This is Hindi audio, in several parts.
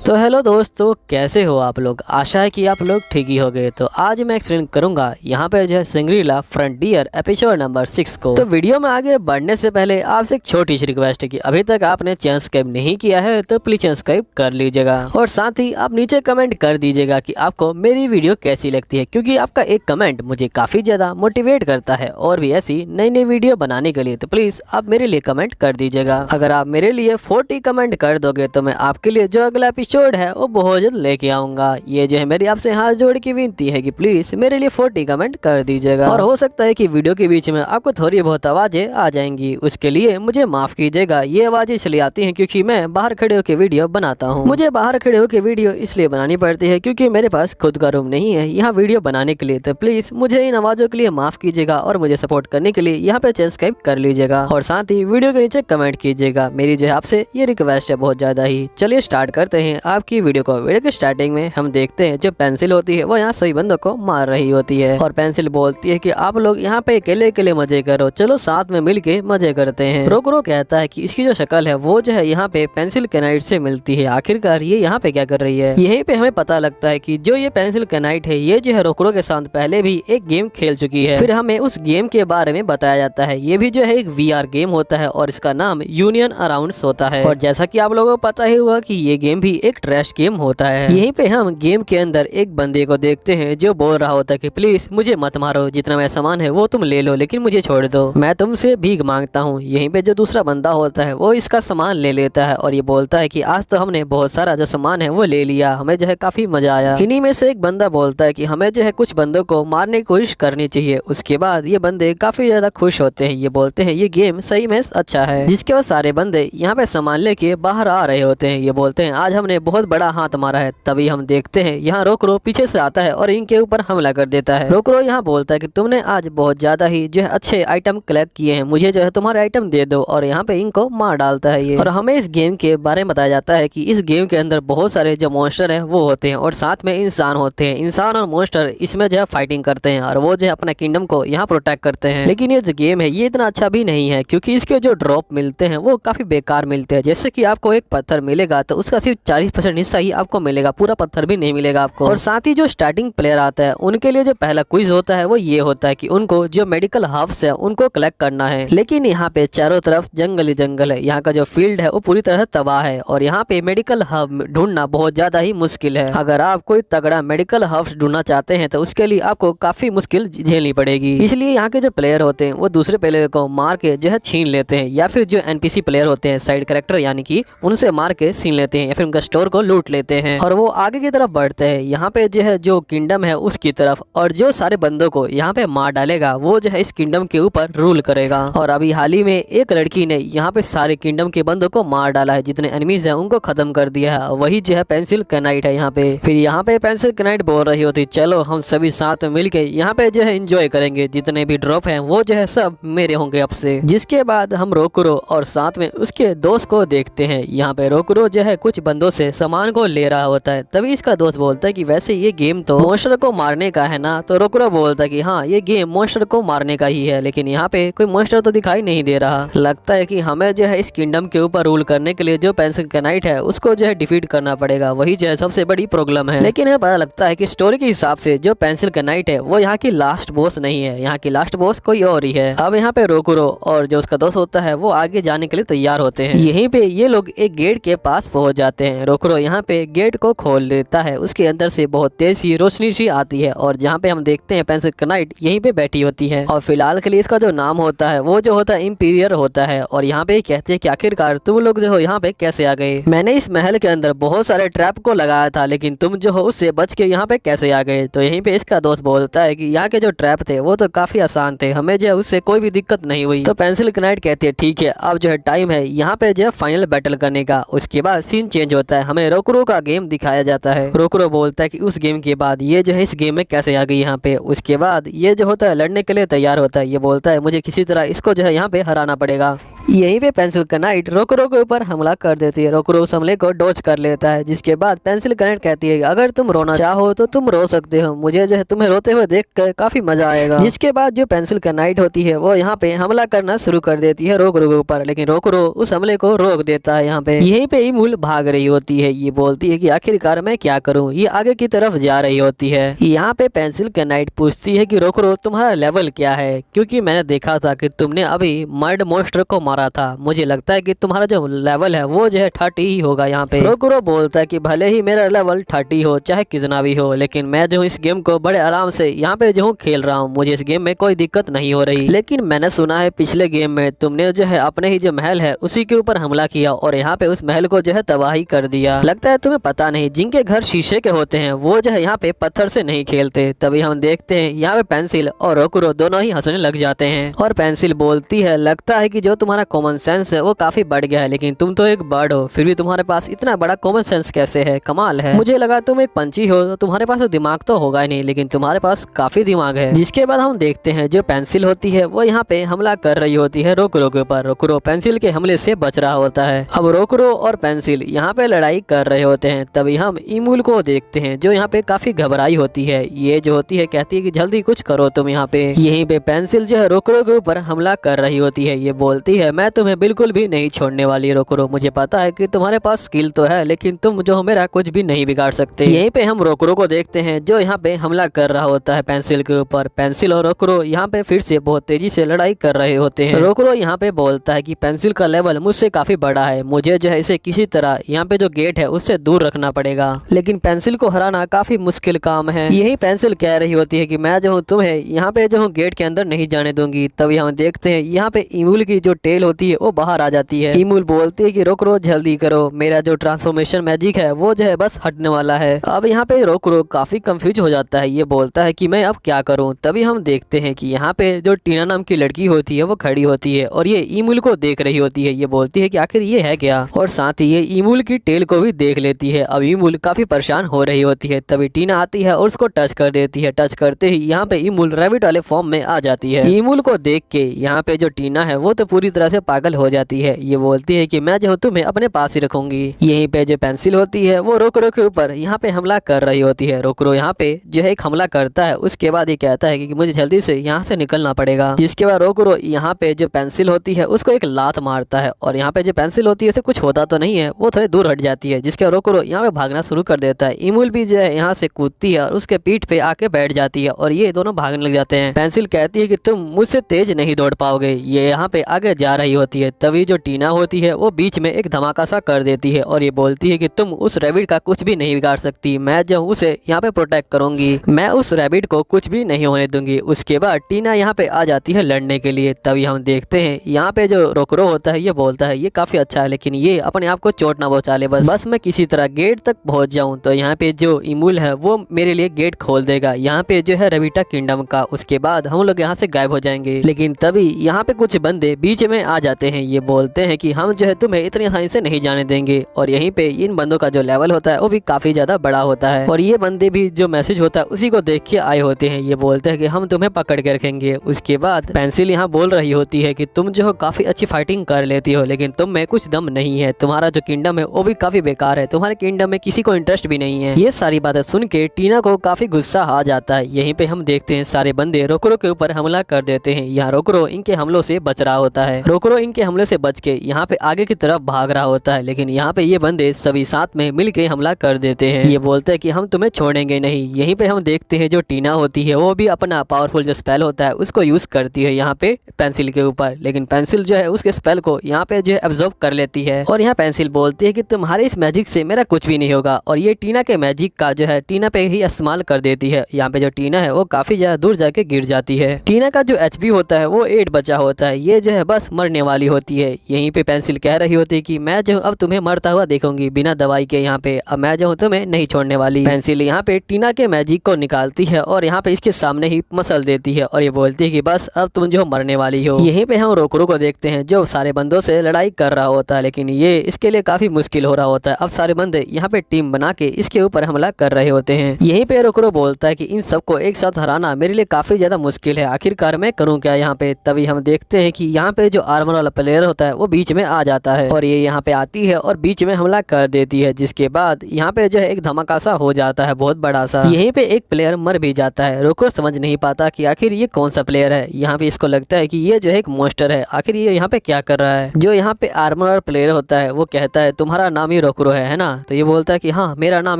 तो हेलो दोस्तों, कैसे हो आप लोग। आशा है कि आप लोग ठीक ही होंगे। तो आज मैं एक्सप्लेन करूंगा यहाँ पे जो है सिंग्रीला फ्रंटियर एपिसोड नंबर 6 को। तो वीडियो में आगे बढ़ने से पहले आपसे एक छोटी सी रिक्वेस्ट है कि अभी तक आपने चैनल सब्सक्राइब नहीं किया है तो प्लीज चैनल सब्सक्राइब कर लीजिएगा और साथ ही आप नीचे कमेंट कर दीजिएगा कि आपको मेरी वीडियो कैसी लगती है, क्योंकि आपका एक कमेंट मुझे काफी ज्यादा मोटिवेट करता है और भी ऐसी नई नई वीडियो बनाने के लिए। तो प्लीज आप मेरे लिए कमेंट कर दीजिएगा। अगर आप मेरे लिए 40 कमेंट कर दोगे तो मैं आपके लिए जो अगला एपिसोड है वो बहुत जल्द लेके आऊंगा। ये जो है मेरी आपसे हाथ जोड़ की विनती है कि प्लीज मेरे लिए 40 कमेंट कर दीजिएगा। और हो सकता है कि वीडियो के बीच में आपको थोड़ी बहुत आवाजें आ जाएंगी, उसके लिए मुझे माफ कीजिएगा। ये आवाजें इसलिए आती हैं क्योंकि मैं बाहर खड़े होकर वीडियो बनाता हूँ। मुझे बाहर खड़े होकर वीडियो इसलिए बनानी पड़ती है क्योंकि मेरे पास खुद का रूम नहीं है यहाँ वीडियो बनाने के लिए। तो प्लीज मुझे इन आवाजों के लिए माफ कीजिएगा और मुझे सपोर्ट करने के लिए यहाँ पे चैनल सब्सक्राइब कर लीजिएगा और साथ ही वीडियो के नीचे कमेंट कीजिएगा। मेरी जो है आपसे ये रिक्वेस्ट है बहुत ज्यादा ही। चलिए स्टार्ट करते हैं आपकी वीडियो को। वीडियो के स्टार्टिंग में हम देखते हैं जो पेंसिल होती है वो यहाँ सभी बंदों को मार रही होती है और पेंसिल बोलती है कि आप लोग यहाँ पे अकेले अकेले मजे करो, चलो साथ में मिलके मजे करते हैं। रोकरो कहता है कि इसकी जो शक्ल है वो जो है यहाँ पे पेंसिल कैनाइट से मिलती है। आखिरकार ये यहाँ पे क्या कर रही है। यहीं पे हमें पता लगता है कि जो ये पेंसिल कैनाइट है ये जो है रोकरो के साथ पहले भी एक गेम खेल चुकी है। फिर हमें उस गेम के बारे में बताया जाता है। ये भी जो है एक VR गेम होता है और इसका नाम यूनियन अराउंड्स होता है। और जैसा कि आप लोगों को पता ही हुआ कि ये गेम भी एक ट्रैश गेम होता है। यहीं पे हम गेम के अंदर एक बंदे को देखते हैं जो बोल रहा होता है कि प्लीज मुझे मत मारो, जितना मेरा सामान है वो तुम ले लो लेकिन मुझे छोड़ दो, मैं तुमसे भीख मांगता हूँ। यहीं पे जो दूसरा बंदा होता है वो इसका सामान ले लेता है और ये बोलता है कि आज तो हमने बहुत सारा जो सामान है वो ले लिया, हमें जो है काफी मजा आया। इन्हीं में से एक बंदा बोलता है कि हमें जो है कुछ बंदों को मारने की कोशिश करनी चाहिए। उसके बाद ये बंदे काफी ज्यादा खुश होते हैं। ये बोलते हैं ये गेम सही में अच्छा है। जिसके बाद सारे बंदे यहाँ पे सामान लेके बाहर आ रहे होते हैं। ये बोलते हैं आज हमने बहुत बड़ा हाथ मारा है। तभी हम देखते हैं यहाँ रोकरो पीछे से आता है और इनके ऊपर हमला कर देता है। रोकरो यहाँ बोलता है कि तुमने आज बहुत ज्यादा ही जो है अच्छे आइटम कलेक्ट किए हैं, मुझे जो है तुम्हारे आइटम दे दो। और यहाँ पे इनको मार डालता है ये। और हमें इस गेम के बारे में बताया जाता है कि इस गेम के अंदर बहुत सारे जो मॉन्स्टर है वो होते हैं और साथ में इंसान होते हैं। इंसान और मॉन्स्टर इसमें जो है फाइटिंग करते हैं और वो जो है अपना किंगडम को यहाँ प्रोटेक्ट करते हैं। लेकिन ये जो गेम है ये इतना अच्छा भी नहीं है क्योंकि इसके जो ड्रॉप मिलते हैं वो काफी बेकार मिलते हैं। जैसे कि आपको एक पत्थर मिलेगा तो उसका सिर्फ 40% हिस्सा ही आपको मिलेगा, पूरा पत्थर भी नहीं मिलेगा आपको। और साथ ही जो स्टार्टिंग प्लेयर आता है उनके लिए जो पहला क्विज होता है वो ये होता है कि उनको जो मेडिकल हर्ब्स है उनको कलेक्ट करना है। लेकिन यहाँ पे चारों तरफ जंगल ही जंगल है। यहाँ का जो फील्ड है वो पूरी तरह तबाह है और यहाँ पे मेडिकल हर्ब ढूंढना बहुत ज्यादा ही मुश्किल है। अगर आप कोई तगड़ा मेडिकल हर्ब्स ढूंढना चाहते हैं तो उसके लिए आपको काफी मुश्किल झेलनी पड़ेगी। इसलिए यहाँ के जो प्लेयर होते हैं वो दूसरे प्लेयर को मार के जो है छीन लेते हैं या फिर जो NPC प्लेयर होते हैं साइड कैरेक्टर यानी कि उनसे मार के छीन लेते हैं या फिर उनका स्टोर को लूट लेते हैं और वो आगे की तरफ बढ़ते हैं। यहाँ पे जो है जो किंगडम है उसकी तरफ और जो सारे बंदों को यहाँ पे मार डालेगा वो जो है इस किंगडम के ऊपर रूल करेगा। और अभी हाल ही में एक लड़की ने यहाँ पे सारे किंगडम के बंदों को मार डाला है, जितने एनिमीज है उनको खत्म कर दिया है। वही जो है पेंसिल कैनाइट है यहाँ पे। फिर यहाँ पे पेंसिल कैनाइट बोल रही होती चलो हम सभी साथ में मिलके यहाँ पे जो है एंजॉय करेंगे, जितने भी ड्रॉप है वो जो है सब मेरे होंगे अब से। जिसके बाद हम रोकरो और साथ में उसके दोस्त को देखते हैं। यहाँ पे रोकरो जो है कुछ बंदों से सामान को ले रहा होता है। तभी इसका दोस्त बोलता है कि वैसे ये गेम तो मॉन्स्टर को मारने का है ना। तो रोकरो बोलता है कि हाँ ये गेम मॉन्स्टर को मारने का ही है, लेकिन यहाँ पे कोई मॉन्स्टर तो दिखाई नहीं दे रहा। लगता है कि हमें जो है इस किंगडम के ऊपर रूल करने के लिए जो पेंसिल कैनाइट है उसको जो है डिफीट करना पड़ेगा, वही जो है सबसे बड़ी प्रॉब्लम है। लेकिन हमें पता लगता है कि स्टोरी के हिसाब से जो पेंसिल कैनाइट है वो यहाँ की लास्ट बॉस नहीं है, यहाँ की लास्ट बॉस कोई और ही है। अब यहाँ पे रोकरो और जो उसका दोस्त होता है वो आगे जाने के लिए तैयार होते हैं। यहीं पे ये लोग एक गेट के पास पहुंच जाते हैं। रोकरो यहाँ पे गेट को खोल देता है, उसके अंदर से बहुत तेज सी रोशनी सी आती है और जहाँ पे हम देखते हैं पेंसिल कैनाइट यहीं पे बैठी होती है। और फिलहाल के लिए इसका जो नाम होता है वो जो होता है इंपीरियर होता है। और यहाँ पे कहते हैं कि आखिरकार तुम लोग जो हो यहाँ पे कैसे आ गए। मैंने इस महल के अंदर बहुत सारे ट्रैप को लगाया था लेकिन तुम जो हो उससे बच के यहाँ पे कैसे आ गए। तो यहीं पे इसका दोस्त बोलता है कि यहाँ के जो ट्रैप थे वो तो काफी आसान थे, हमें जो है उससे कोई भी दिक्कत नहीं हुई। तो पेंसिल कैनाइट कहती है ठीक है अब जो है टाइम है यहाँ पे जो है फाइनल बैटल करने का। उसके बाद सीन चेंज होता है, हमें रोकरो का गेम दिखाया जाता है। रोकरो बोलता है कि उस गेम के बाद ये जो है इस गेम में कैसे आ गई यहाँ पे। उसके बाद ये जो होता है लड़ने के लिए तैयार होता है। ये बोलता है मुझे किसी तरह इसको जो है यहाँ पे हराना पड़ेगा। यहीं पे पेंसिल कनाइट रोकरो के ऊपर हमला कर देती है। रोकरो उस हमले को डॉज कर लेता है, जिसके बाद पेंसिल कनाइट कहती है अगर तुम रोना चाहो तो तुम रो सकते हो, मुझे जो है तुम्हें रोते हुए देख कर काफी मजा आएगा। जिसके बाद जो पेंसिल कनाइट होती है वो यहाँ पे हमला करना शुरू कर देती है रोकरो के ऊपर, लेकिन रोकरो उस हमले को रोक देता है। यहाँ पे यहीं पे इमूल भाग रही होती है। ये बोलती है कि आखिरकार मैं क्या करूँ। ये आगे की तरफ जा रही होती है। यहाँ पे पेंसिल कनाइट पूछती है कि रोकरो तुम्हारा लेवल क्या है, क्योंकि मैंने देखा था कि तुमने अभी मर्ड मोस्टर को मारा था, मुझे लगता है कि तुम्हारा जो लेवल है वो जो है 30 ही होगा। यहाँ पे रोकरो बोलता है कि भले ही मेरा लेवल 30 हो चाहे कितना भी हो, लेकिन मैं जो इस गेम को बड़े आराम से यहाँ पे जो खेल रहा हूँ, मुझे इस गेम में कोई दिक्कत नहीं हो रही। लेकिन मैंने सुना है पिछले गेम में तुमने जो है अपने ही जो महल है उसी के ऊपर हमला किया और यहाँ पे उस महल को जो है तबाही कर दिया। लगता है तुम्हें पता नहीं, जिनके घर शीशे के होते हैं वो जो है यहाँ पे पत्थर से नहीं खेलते। तभी हम देखते हैं यहाँ पे पेंसिल और रोकरो दोनों ही हंसने लग जाते हैं और पेंसिल बोलती है लगता है कि जो तुम्हारा कॉमन सेंस है वो काफी बढ़ गया है, लेकिन तुम तो एक बर्ड हो फिर भी तुम्हारे पास इतना बड़ा कॉमन सेंस कैसे है, कमाल है। मुझे लगा तुम एक पंछी हो तो तुम्हारे पास तो दिमाग तो होगा ही नहीं, लेकिन तुम्हारे पास काफी दिमाग है। जिसके बाद हम देखते हैं जो पेंसिल होती है वो यहाँ पे हमला कर रही होती है रोकरो के ऊपर। रोकरो पेंसिल के हमले से बच रहा होता है। अब रोकरो और पेंसिल यहाँ पे लड़ाई कर रहे होते हैं। तभी हम इमूल को देखते हैं जो यहाँ पे काफी घबराई होती है। ये जो होती है कहती है कि जल्दी कुछ करो तुम यहाँ पे। यहीं पे पेंसिल जो है रोकरो के ऊपर हमला कर रही होती है। ये बोलती है मैं तुम्हें बिल्कुल भी नहीं छोड़ने वाली रोकरो, मुझे पता है कि तुम्हारे पास स्किल तो है लेकिन तुम जो हो मेरा कुछ भी नहीं बिगाड़ सकते। यहीं पे हम रोकरो को देखते हैं जो यहाँ पे हमला कर रहा होता है पेंसिल के ऊपर। पेंसिल और रोकरो यहाँ पे फिर से बहुत तेजी से लड़ाई कर रहे होते हैं। रोकरो यहाँ पे बोलता है कि पेंसिल का लेवल मुझसे काफी बड़ा है, मुझे जो है इसे किसी तरह यहाँ पे जो गेट है उससे दूर रखना पड़ेगा, लेकिन पेंसिल को हराना काफी मुश्किल काम है। यही पेंसिल कह रही होती है कि मैं जो हूँ तुम्हें यहाँ पे जो हूँ गेट के अंदर नहीं जाने दूंगी। तभी हम देखते हैं यहाँ पे इमूल की जो टेल होती है वो बाहर आ जाती है। इमूल बोलती है कि रोकरो जल्दी करो, मेरा जो ट्रांसफॉर्मेशन मैजिक है वो जो है बस हटने वाला है। अब यहाँ पे रोकरो काफी कंफ्यूज हो जाता है। ये बोलता है कि मैं अब क्या करूँ। तभी हम देखते हैं कि यहाँ पे जो टीना नाम की लड़की होती है वो खड़ी होती है और ये इमूल को देख रही होती है। ये बोलती है कि आखिर ये है क्या, और साथ ही ये इमूल की टेल को भी देख लेती है। अब इमूल काफी परेशान हो रही होती है। तभी टीना आती है और उसको टच कर देती है। टच करते ही यहाँ पे इमूल रैबिट वाले फॉर्म में आ जाती है। इमूल को देख के यहाँ पे जो टीना है वो तो पूरी तरह से पागल हो जाती है। ये बोलती है कि मैं जो तुम्हें अपने पास ही रखूंगी। यहीं पे जो पेंसिल होती है वो रोकरो के ऊपर यहाँ पे हमला कर रही होती है। रोकरो यहाँ पे जो है एक हमला करता है, उसके बाद ये कहता है कि मुझे जल्दी से यहाँ से निकलना पड़ेगा। जिसके बाद रोकरो यहाँ पे जो पेंसिल होती है उसको एक लात मारता है और यहाँ पे जो पेंसिल होती है उसे कुछ होता तो नहीं है, वो थोड़ी दूर हट जाती है। जिसके रोकरो यहाँ पे भागना शुरू कर देता है। इमूल भी जो है यहाँ से कूदती है और उसके पीठ पे आके बैठ जाती है और ये दोनों भागने लग जाते हैं। पेंसिल कहती है कि तुम मुझसे तेज नहीं दौड़ पाओगे। ये यहाँ पे आगे जा रही होती है। तभी जो टीना होती है वो बीच में एक धमाका सा कर देती है और ये बोलती है कि तुम उस रैबिट का कुछ भी नहीं बिगाड़ सकती, मैं जो उसे यहाँ पे प्रोटेक्ट करूंगी, मैं उस रैबिट को कुछ भी नहीं होने दूंगी। उसके बाद टीना यहाँ पे आ जाती है लड़ने के लिए। तभी हम देखते हैं यहाँ पे जो रोकरो होता है ये बोलता है ये काफी अच्छा है, लेकिन ये अपने आप को चोट ना पहुंचा ले, बस मैं किसी तरह गेट तक पहुंच जाऊं तो यहाँ पे जो इमूल है वो मेरे लिए गेट खोल देगा यहाँ पे जो है रविटा किंगडम का। उसके बाद हम लोग यहाँ से गायब हो जाएंगे। लेकिन तभी यहाँ पे कुछ बंदे बीच में आ जाते हैं। ये बोलते हैं कि हम जो है तुम्हें इतनी आसानी से नहीं जाने देंगे, और यहीं पे इन बंदों का जो लेवल होता है वो भी काफी ज्यादा बड़ा होता है। और ये बंदे भी जो मैसेज होता है उसी को देख के आए होते हैं। ये बोलते हैं कि हम तुम्हें पकड़ के रखेंगे। उसके बाद पेंसिल यहाँ बोल रही होती है कि तुम जो हो काफी अच्छी फाइटिंग कर लेती हो, लेकिन तुम में कुछ दम नहीं है, तुम्हारा जो किंगडम है वो भी काफी बेकार है, तुम्हारे किंगडम में किसी को इंटरेस्ट भी नहीं है। ये सारी बातें सुन के टीना को काफी गुस्सा आ जाता है। यहीं पे हम देखते हैं सारे बंदे रोकरो के ऊपर हमला कर देते हैं। यहाँ रोकरो इनके हमलों से बच रहा होता है। रोकरो इनके हमले से बच के यहाँ पे आगे की तरफ भाग रहा होता है, लेकिन यहाँ पे ये बंदे सभी साथ में मिल के हमला कर देते हैं। ये बोलते हैं कि हम तुम्हें छोड़ेंगे नहीं। यहीं पे हम देखते हैं जो टीना होती है वो भी अपना पावरफुल जो स्पेल होता है उसको यूज करती है यहाँ पे पेंसिल के ऊपर, लेकिन पेंसिल जो है उसके स्पेल को यहाँ पे जो है एब्जॉर्ब कर लेती है। और यहाँ पेंसिल बोलती है कि तुम्हारे इस मैजिक से मेरा कुछ भी नहीं होगा, और ये टीना के मैजिक का जो है टीना पे ही इस्तेमाल कर देती है। यहाँ पे जो टीना है वो काफी ज्यादा दूर जाके गिर जाती है। टीना का जो एचपी होता है वो 8 बचा होता है, ये जो है बस मरने वाली होती है। यहीं पे पेंसिल कह रही होती है कि मैं जो अब तुम्हें मरता हुआ देखूंगी बिना दवाई के, यहाँ पे अब मैं जो हूँ तुम्हें नहीं छोड़ने वाली। पेंसिल यहाँ पे टीना के मैजिक को निकालती है और यहाँ पे इसके सामने ही मसल देती है और ये बोलती है कि बस अब तुम जो मरने वाली हो। यहीं पे हम रोकरो को देखते हैं जो सारे बंदों से लड़ाई कर रहा होता है, लेकिन ये इसके लिए काफी मुश्किल हो रहा होता है। अब सारे बंदे यहाँ पे टीम बना के इसके ऊपर हमला कर रहे होते हैं। यहीं पे रोकरो बोलता है कि इन सबको एक साथ हराना मेरे लिए काफी ज्यादा मुश्किल है, आखिरकार मैं करूँ क्या यहाँ पे। तभी हम देखते हैं कि यहाँ पे जो आर्मर वाला प्लेयर होता है वो बीच में आ जाता है और ये यहाँ पे आती है और बीच में हमला कर देती है, जिसके बाद यहाँ पे जो है एक धमाका सा हो जाता है बहुत बड़ा सा। यहीं पे एक प्लेयर मर भी जाता है। रोको समझ नहीं पाता कि आखिर ये कौन सा प्लेयर है। यहाँ पे इसको लगता है कि ये जो है एक मॉन्स्टर है, आखिर ये यहाँ पे क्या कर रहा है। जो यहाँ पे आर्मर प्लेयर होता है वो कहता है तुम्हारा नाम ही रोकरो है ना। तो ये बोलता है कि हाँ मेरा नाम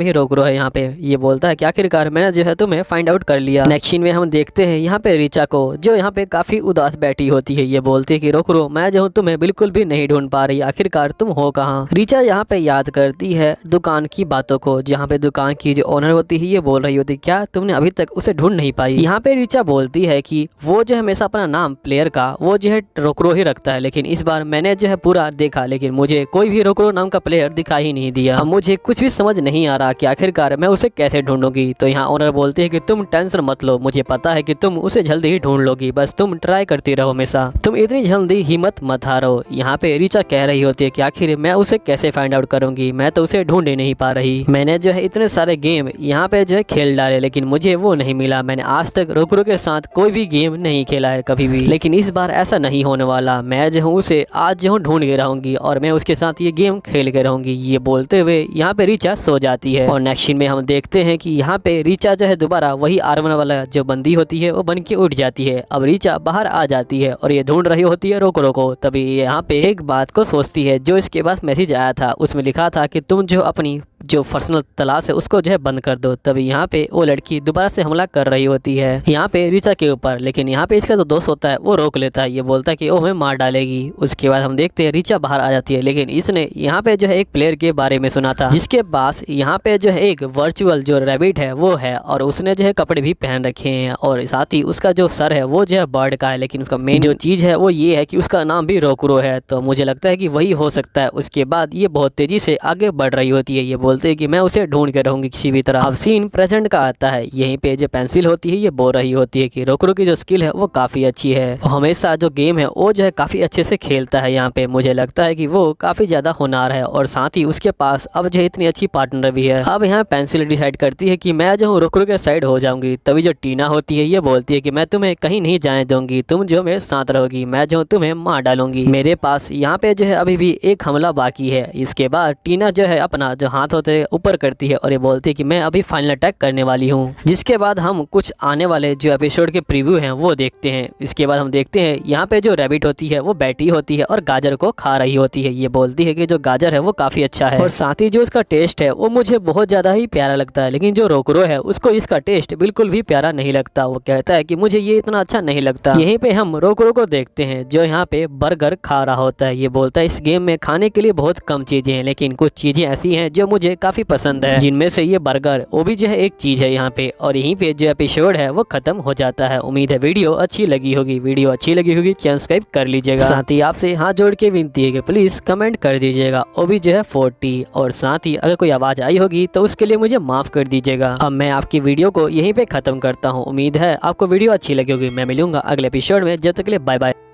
ही रोकरो है। यहाँ पे ये बोलता है कि आखिरकार मैंने जो है तुम्हें फाइंड आउट कर लिया। नेक्स्ट सीन में हम देखते हैं यहाँ पे रीचा को, जो यहाँ पे काफी उदास बैठी होती है। ये बोलती है कि रोकरो मैं जो हूँ तुम्हें बिल्कुल भी नहीं ढूंढ पा रही, आखिरकार तुम हो कहाँ। रीचा यहाँ पे याद करती है दुकान की बातों को, जहाँ पे दुकान की जो ओनर होती है ये बोल रही होती क्या तुमने अभी तक उसे ढूंढ नहीं पाई। यहाँ पे रीचा बोलती है कि वो जो है हमेशा अपना नाम प्लेयर का वो जो है रोकरो ही रखता है, लेकिन इस बार मैंने जो है पूरा देखा लेकिन मुझे कोई भी रोकरो नाम का प्लेयर दिखाई नहीं दिया। अब मुझे कुछ भी समझ नहीं आ रहा कि आखिरकार मैं उसे कैसे ढूंढूंगी। तो यहाँ ओनर बोलते है कि तुम टेंशन मत लो, मुझे पता है कि तुम उसे जल्दी ही ढूंढ लोगी, बस तुम ट्राई करती रहो हमेशा, तुम इतनी जल्दी हिम्मत मत हारो। यहाँ पे रीचा कह रही होती है कि आखिर मैं उसे कैसे फाइंड आउट करूंगी, मैं तो उसे ढूंढ ही नहीं पा रही। मैंने जो है इतने सारे गेम यहाँ पे जो है खेल डाले लेकिन मुझे वो नहीं मिला। मैंने आज तक रोकरो के साथ कोई भी गेम नहीं खेला है कभी भी, लेकिन इस बार ऐसा नहीं होने वाला। मैं जो हूँ उसे आज जो हूँ ढूंढ के रहूंगी और मैं उसके साथ ये गेम खेल के रहूंगी। ये बोलते हुए यहाँ पे रीचा सो जाती है और नेक्स्ट सीन में हम देखते हैं कि यहाँ पे रीचा जो है दोबारा वही आर्मर वाला जो बंदी होती है वो बन के उठ जाती है। अब रीचा बाहर आ जाती है और ये ढूंढ रही होती है रोकरो को। तभी यहाँ पे एक बात को सोचती है, जो इसके पास मैसेज आया था उसमें लिखा था कि तुम जो अपनी जो पर्सनल तलाश है उसको जो है बंद कर दो। तभी यहाँ पे वो लड़की दोबारा से हमला कर रही होती है यहाँ पे रीचा के ऊपर, लेकिन यहाँ पे इसका जो दोस्त होता है वो रोक लेता है। ये बोलता है कि वो हमें मार डालेगी। उसके बाद हम देखते हैं रीचा बाहर आ जाती है, लेकिन इसने यहाँ पे जो है एक प्लेयर के बारे में सुना था जिसके पास यहाँ पे जो है एक वर्चुअल जो रैबिट है वो है और उसने जो है कपड़े भी पहन रखे हैं और साथ ही उसका जो सर है वो जो है बर्ड का है, लेकिन उसका मेन जो चीज है वो ये है कि उसका नाम भी रोकरो है। तो मुझे लगता है कि वही हो सकता है। उसके बाद ये बहुत तेजी से आगे बढ़ रही होती है। ये बोलते हैं कि मैं उसे ढूंढ के रहूंगी किसी भी तरह। अब सीन प्रेजेंट का आता है। यहीं पे जो पेंसिल होती है ये बोल रही होती है कि रोकरो की जो स्किल है वो काफी अच्छी है, हमेशा जो गेम है वो जो है काफी अच्छे से खेलता है। यहाँ पे मुझे लगता है कि वो काफी ज्यादा होनहार है और साथ ही उसके पास अब जो है इतनी अच्छी पार्टनर भी है। अब यहाँ पेंसिल डिसाइड करती है कि मैं जो हूँ रोकरो के साइड हो जाऊंगी। तभी जो टीना होती है ये बोलती है कि मैं तुम्हें कहीं नहीं जाने दूंगी, तुम जो मेरे साथ रहोगी, मैं जो तुम्हें मार डालूंगी। मेरे पास यहाँ पे जो है अभी भी एक हमला बाकी है। इसके बाद टीना जो है अपना जो हाथ होते हैं ऊपर करती है और ये बोलती है कि मैं अभी फाइनल अटैक करने वाली हूँ। जिसके बाद हम कुछ आने वाले जो एपिसोड के प्रीव्यू हैं वो देखते हैं। इसके बाद हम देखते हैं यहाँ पे जो रैबिट होती है वो बैठी होती है और गाजर को खा रही होती है। ये बोलती है कि जो गाजर है वो काफी अच्छा है और साथ ही जो इसका टेस्ट है वो मुझे बहुत ज्यादा ही प्यारा लगता है, लेकिन जो रोकरो है उसको इसका टेस्ट बिल्कुल भी प्यारा नहीं लगता। वो कहता है कि मुझे ये इतना अच्छा नहीं लगता। यहीं पे हम रोकरो को देखते हैं जो यहाँ पे बर्गर खा रहा होता है। ये बोलता है इस गेम में खाने के लिए बहुत कम चीजें हैं, लेकिन कुछ चीजें ऐसी हैं जो मुझे काफी पसंद है, जिनमें से ये बर्गर वो भी जो है एक चीज है यहाँ पे। और यहीं पे जो एपिसोड है वो खत्म हो जाता है। उम्मीद है वीडियो अच्छी लगी होगी। वीडियो अच्छी लगी होगी चैनल सब्सक्राइब कर लीजिएगा। साथ ही आपसे हाथ जोड़ के विनती है कि प्लीज कमेंट कर दीजिएगा, वो भी जो है 40। और साथ ही अगर कोई आवाज आई होगी तो उसके लिए मुझे माफ कर दीजिएगा। अब मैं आपकी वीडियो को यहीं पे खत्म करता हूँ। उम्मीद है आपको वीडियो अच्छी लगी होगी। मैं मिलूंगा अगले एपिसोड में, जब तक के लिए बाय बाय।